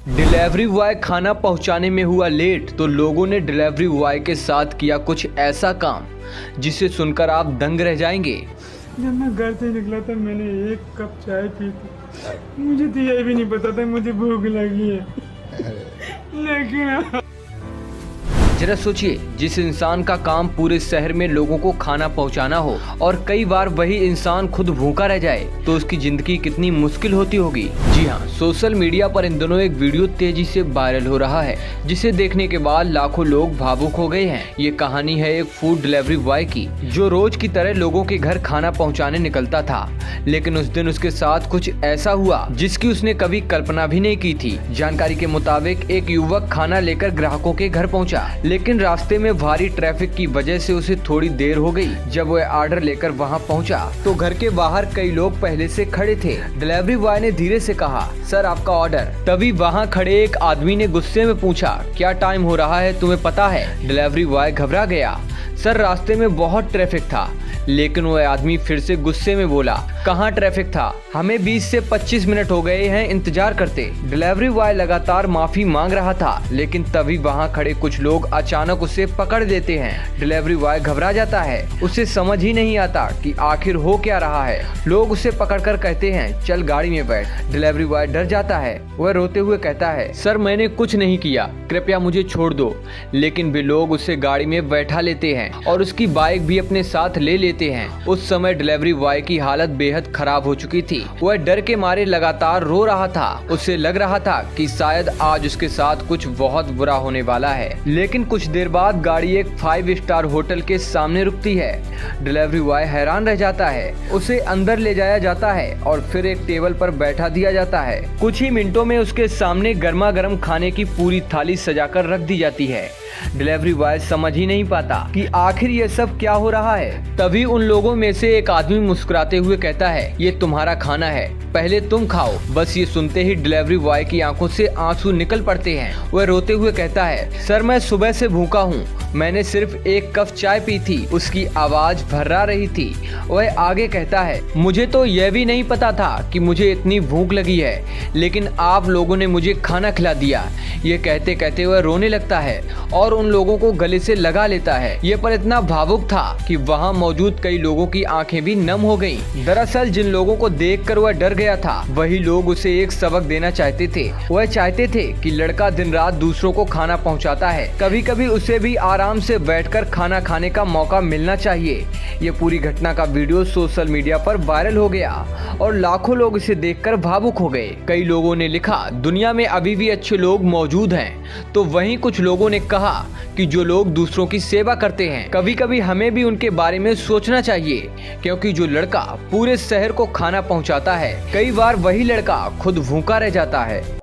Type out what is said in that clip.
Delivery boy खाना पहुंचाने में हुआ लेट तो लोगों ने डिलीवरी बॉय के साथ किया कुछ ऐसा काम जिसे सुनकर आप दंग रह जाएंगे। जब मैं घर से निकला था मैंने 1 कप चाय पी थी। मुझे तो ये भी नहीं पता था मुझे भूख लगी है। लेकिन जरा सोचिए, जिस इंसान का काम पूरे शहर में लोगों को खाना पहुंचाना हो और कई बार वही इंसान खुद भूखा रह जाए तो उसकी जिंदगी कितनी मुश्किल होती होगी। जी हाँ, सोशल मीडिया पर इन दिनों एक वीडियो तेजी से वायरल हो रहा है जिसे देखने के बाद लाखों लोग भावुक हो गए हैं। ये कहानी है एक फूड डिलीवरी बॉय की जो रोज की तरह लोगों के घर खाना पहुँचाने निकलता था, लेकिन उस दिन उसके साथ कुछ ऐसा हुआ जिसकी उसने कभी कल्पना भी नहीं की थी। जानकारी के मुताबिक एक युवक खाना लेकर ग्राहकों के घर पहुँचा, लेकिन रास्ते में भारी ट्रैफिक की वजह से उसे थोड़ी देर हो गई। जब वह ऑर्डर लेकर वहां पहुंचा तो घर के बाहर कई लोग पहले से खड़े थे। डिलीवरी बॉय ने धीरे से कहा, सर आपका ऑर्डर। तभी वहां खड़े एक आदमी ने गुस्से में पूछा, क्या टाइम हो रहा है, तुम्हें पता है? डिलीवरी बॉय घबरा गया, सर रास्ते में बहुत ट्रैफिक था। लेकिन वह आदमी फिर से गुस्से में बोला, कहाँ ट्रैफिक था, हमें 20 से 25 मिनट हो गए हैं इंतजार करते। डिलीवरी बॉय लगातार माफी मांग रहा था, लेकिन तभी वहां खड़े कुछ लोग अचानक उसे पकड़ देते हैं। डिलीवरी बॉय घबरा जाता है, उसे समझ ही नहीं आता कि आखिर हो क्या रहा है। लोग उसे पकड़कर कहते हैं, चल गाड़ी में बैठ। डिलीवरी बॉय डर जाता है, वह रोते हुए कहता है, सर मैंने कुछ नहीं किया, कृपया मुझे छोड़ दो। लेकिन वे लोग उसे गाड़ी में बैठा लेते हैं और उसकी बाइक भी अपने साथ ले लेते हैं। उस समय डिलीवरी बॉय की हालत बेहद खराब हो चुकी थी। वह डर के मारे लगातार रो रहा था। उसे लग रहा था कि शायद आज उसके साथ कुछ बहुत बुरा होने वाला है। लेकिन कुछ देर बाद गाड़ी एक 5 स्टार होटल के सामने रुकती है। डिलीवरी बॉय हैरान रह जाता है, उसे अंदर ले जाया जाता है और फिर एक टेबल पर बैठा दिया जाता है। कुछ ही मिनटों में उसके सामने गर्मा गर्म खाने की पूरी थाली सजाकर रख दी जाती है। डिलीवरी बॉय समझ ही नहीं पाता कि आखिर ये सब क्या हो रहा है। तभी उन लोगों में से एक आदमी मुस्कुराते हुए कहता है, ये तुम्हारा खाना है, पहले तुम खाओ। बस ये सुनते ही डिलीवरी बॉय की आंखों से आंसू निकल पड़ते हैं। वह रोते हुए कहता है, सर मैं सुबह से भूखा हूँ, मैंने सिर्फ 1 कप चाय पी थी। उसकी आवाज भर्रा रही थी। वह आगे कहता है, मुझे तो यह भी नहीं पता था कि मुझे इतनी भूख लगी है, लेकिन आप लोगों ने मुझे खाना खिला दिया। ये कहते कहते वह रोने लगता है और उन लोगों को गले से लगा लेता है। ये पल इतना भावुक था कि वहाँ मौजूद कई लोगों की आंखें भी नम हो गईं। दरअसल जिन लोगों को देखकर वह डर गया था, वही लोग उसे एक सबक देना चाहते थे। वह चाहते थे कि लड़का दिन रात दूसरों को खाना पहुंचाता है, कभी कभी उसे भी आराम से बैठकर खाना खाने का मौका मिलना चाहिए। ये पूरी घटना का वीडियो सोशल मीडिया पर वायरल हो गया और लाखों लोग इसे देखकर भावुक हो गए। कई लोगों ने लिखा, दुनिया में अभी भी अच्छे लोग मौजूद हैं, तो वहीं कुछ लोगों ने कहा कि जो लोग दूसरों की सेवा करते हैं, कभी कभी हमें भी उनके बारे में सोचना चाहिए, क्योंकि जो लड़का पूरे शहर को खाना पहुंचाता है, कई बार वही लड़का खुद भूखा रह जाता है।